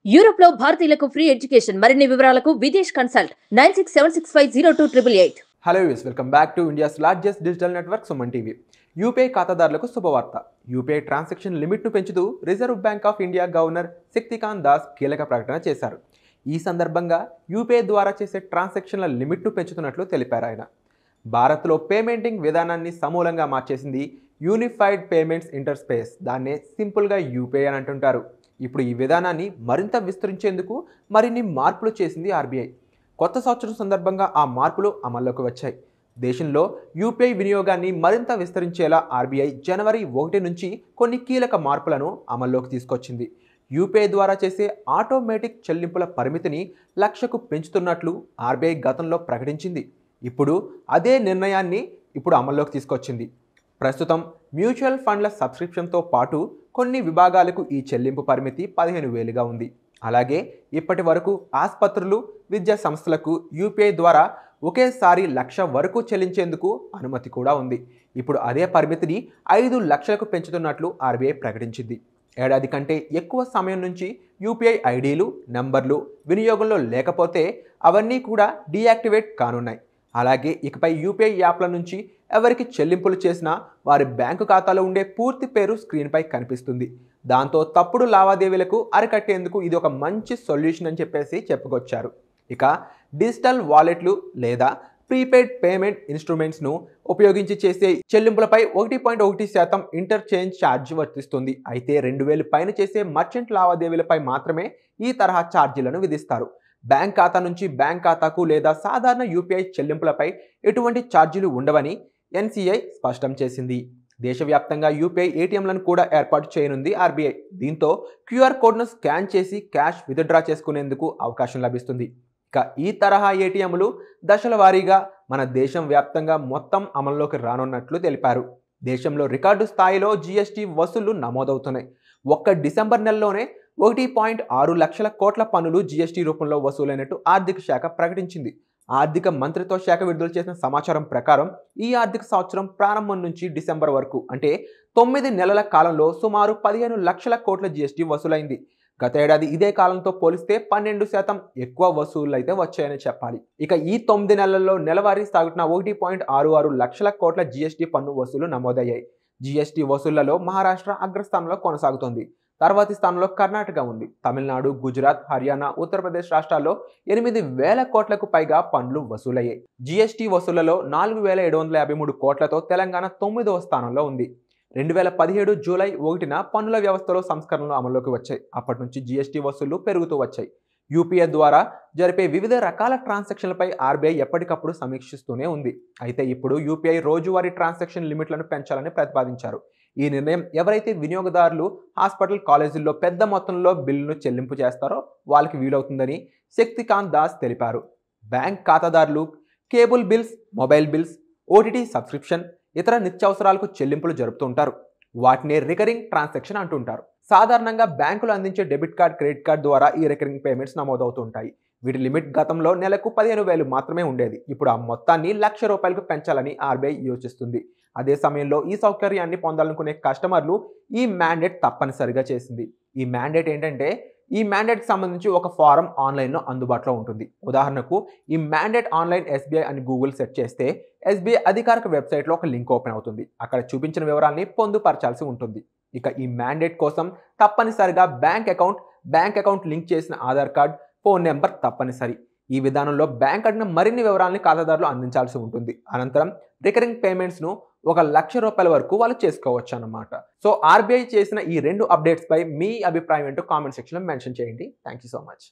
Europe లో భారతీయులకు free education మరిన్ని వివరాలకు Videsh consult 9676502888. Hello use welcome back to India's largest digital network Suman TV. UPI ఖాతాదారులకు శుభవార్త. యూపీఐ ట్రాన్సాక్షన్ లిమిట్ను పెంచుతూ reserve bank of India governor Shaktikant Das కీలక ప్రకటన చేశారు. ఈ సందర్భంగా యూపీఐ ద్వారా చేసే ట్రాన్సాక్షన్ల లిమిట్ను పెంచుతున్నట్లు తెలిపారు ఆయన. భారత్లో పేమెంటింగ్ విధానాన్ని సమూలంగా మార్చేసింది యూనిఫైడ్ పేమెంట్స్ ఇంటర్స్పేస్. దాన్నే సింపుల్గా యూపీఐ అని అంటుంటారు. ఇప్పుడు ఈ విధానాన్ని మరింత విస్తరించేందుకు మరిన్ని మార్పులు చేసింది ఆర్బీఐ. కొత్త సంవత్సరం సందర్భంగా ఆ మార్పులు అమల్లోకి వచ్చాయి. దేశంలో యూపీఐ వినియోగాన్ని మరింత విస్తరించేలా ఆర్బీఐ జనవరి 1 నుంచి కొన్ని కీలక మార్పులను అమల్లోకి తీసుకొచ్చింది. యూపీఐ ద్వారా చేసే ఆటోమేటిక్ చెల్లింపుల పరిమితిని 1,00,000కు పెంచుతున్నట్లు ఆర్బీఐ గతంలో ప్రకటించింది. ఇప్పుడు అదే నిర్ణయాన్ని అమల్లోకి తీసుకొచ్చింది. ప్రస్తుతం మ్యూచువల్ ఫండ్ల సబ్స్క్రిప్షన్తో పాటు కొన్ని విభాగాలకు ఈ చెల్లింపు పరిమితి 15,000గా ఉంది. అలాగే ఇప్పటి వరకు ఆసుపత్రులు, విద్యా సంస్థలకు యూపీఐ ద్వారా ఒకేసారి 1,00,000 వరకు చెల్లించేందుకు అనుమతి కూడా ఉంది. ఇప్పుడు అదే పరిమితిని 5,00,000కు పెంచుతున్నట్లు ఆర్బీఐ ప్రకటించింది. ఏడాది కంటే ఎక్కువ సమయం నుంచి యూపీఐ ఐడీలు, నంబర్లు వినియోగంలో లేకపోతే అవన్నీ కూడా డీయాక్టివేట్ కానున్నాయి. అలాగే ఇకపై యూపీఐ యాప్ల నుంచి ఎవరికి చెల్లింపులు చేసినా వారి బ్యాంకు ఖాతాలో ఉండే పూర్తి పేరు స్క్రీన్పై కనిపిస్తుంది. దాంతో తప్పుడు లావాదేవీలకు అరికట్టేందుకు ఇది ఒక మంచి సొల్యూషన్ అని చెప్పుకొచ్చారు. ఇక డిజిటల్ వాలెట్లు లేదా ప్రీపెయిడ్ పేమెంట్ ఇన్స్ట్రుమెంట్స్ను ఉపయోగించి చేసే చెల్లింపులపై 1.1% ఇంటర్చేంజ్ ఛార్జ్ వర్తిస్తుంది. అయితే 2,000 పైన చేసే మర్చెంట్ లావాదేవీలపై మాత్రమే ఈ తరహా ఛార్జీలను విధిస్తారు. బ్యాంక్ ఖాతా నుంచి బ్యాంక్ ఖాతాకు లేదా సాధారణ యూపీఐ చెల్లింపులపై ఎటువంటి ఛార్జీలు ఉండవని ఎన్సీఐ స్పష్టం చేసింది. దేశవ్యాప్తంగా యూపీఐ ఏటీఎంలను కూడా ఏర్పాటు చేయనుంది ఆర్బీఐ. దీంతో క్యూఆర్ కోడ్ను స్కాన్ చేసి క్యాష్ విత్డ్రా చేసుకునేందుకు అవకాశం లభిస్తుంది. ఇక ఈ తరహా ఏటీఎంలు దశల వారీగా మన దేశం వ్యాప్తంగా మొత్తం అమల్లోకి రానున్నట్లు తెలిపారు. దేశంలో రికార్డు స్థాయిలో జీఎస్టీ వసూళ్లు నమోదవుతున్నాయి. ఒక్క డిసెంబర్ నెలలోనే 1.6 లక్షల కోట్ల పన్నులు జీఎస్టీ రూపంలో వసూలైనట్టు ఆర్థిక శాఖ ప్రకటించింది. ఆర్థిక మంత్రిత్వ శాఖ విడుదల చేసిన సమాచారం ప్రకారం ఈ ఆర్థిక సంవత్సరం ప్రారంభం నుంచి డిసెంబర్ వరకు అంటే 9 నెలల కాలంలో సుమారు 15 లక్షల కోట్ల జీఎస్టీ వసూలైంది. గత ఏడాది ఇదే కాలంతో పోలిస్తే 12% ఎక్కువ వసూళ్లు అయితే వచ్చాయని చెప్పాలి. ఇక ఈ 9 నెలల్లో నెలవారీ సాగుతున్న 1.66 లక్షల కోట్ల జీఎస్టీ పన్ను వసూలు నమోదయ్యాయి. జీఎస్టీ వసూళ్లలో మహారాష్ట్ర అగ్రస్థానంలో కొనసాగుతోంది. తర్వాతి స్థానంలో కర్ణాటక ఉంది. తమిళనాడు, గుజరాత్, హర్యానా, ఉత్తరప్రదేశ్ రాష్ట్రాల్లో 8,000 కోట్లకు పైగా పన్నులు వసూలయ్యాయి. జీఎస్టీ వసూళ్లలో 4,753 కోట్లతో తెలంగాణ 9వ స్థానంలో ఉంది. 2017 జూలై 1న పన్నుల వ్యవస్థలో సంస్కరణలు అమల్లోకి వచ్చాయి. అప్పటి నుంచి జీఎస్టీ వసూళ్లు పెరుగుతూ వచ్చాయి. యూపీఐ ద్వారా జరిపే వివిధ రకాల ట్రాన్సాక్షన్లపై ఆర్బీఐ ఎప్పటికప్పుడు సమీక్షిస్తూనే ఉంది. అయితే ఇప్పుడు యూపీఐ రోజువారీ ట్రాన్సాక్షన్ లిమిట్లను పెంచాలని ప్రతిపాదించారు. ఈ నిర్ణయం ఎవరైతే వినియోగదారులు హాస్పిటల్, కాలేజీల్లో పెద్ద మొత్తంలో బిల్లును చెల్లింపు చేస్తారో వాళ్ళకి వీలవుతుందని శక్తికాంత్ దాస్ తెలిపారు. బ్యాంక్ ఖాతాదారులు cable bills, mobile bills, OTT subscription, ఇతర నిత్యావసరాలకు చెల్లింపులు జరుపుతుంటారు. వాటిని రికరింగ్ ట్రాన్సాక్షన్ అంటుంటారు. సాధారణంగా బ్యాంకులు అందించే డెబిట్ కార్డ్, క్రెడిట్ కార్డ్ ద్వారా ఈ రికరింగ్ పేమెంట్స్ నమోదవుతుంటాయి. వీటి లిమిట్ గతంలో నెలకు 15,000 మాత్రమే ఉండేది. ఇప్పుడు ఆ మొత్తాన్ని 1,00,000 రూపాయలకు పెంచాలని ఆర్బీఐ యోచిస్తుంది. అదే సమయంలో ఈ సౌకర్యాన్ని పొందాలనుకునే కస్టమర్లు ఈ మ్యాండేట్ తప్పనిసరిగా చేసింది. ఈ మ్యాండేట్ ఏంటంటే ఈ మ్యాండేట్కి సంబంధించి ఒక ఫారం ఆన్లైన్లో అందుబాటులో ఉంటుంది. ఉదాహరణకు ఈ మ్యాండేట్ ఆన్లైన్ ఎస్బీఐ అని గూగుల్ సెర్చ్ చేస్తే ఎస్బీఐ అధికారిక వెబ్సైట్లో ఒక లింక్ ఓపెన్ అవుతుంది. అక్కడ చూపించిన వివరాల్ని పొందుపరచాల్సి ఉంటుంది. ఇక ఈ మ్యాండేట్ కోసం తప్పనిసరిగా బ్యాంక్ అకౌంట్ లింక్ చేసిన ఆధార్ కార్డ్, ఫోన్ నెంబర్ తప్పనిసరి. ఈ విధానంలో బ్యాంక్ అడిగిన మరిన్ని వివరాలని ఖాతాదారులు అందించాల్సి ఉంటుంది. అనంతరం రికరింగ్ పేమెంట్స్ను 1,00,000 రూపాయల వరకు వాళ్ళు చేసుకోవచ్చు అన్నమాట. సో ఆర్బీఐ చేసిన ఈ 2 అప్డేట్స్పై మీ అభిప్రాయం ఏంటో కామెంట్ సెక్షన్లో మెన్షన్ చేయండి. Thank you so much.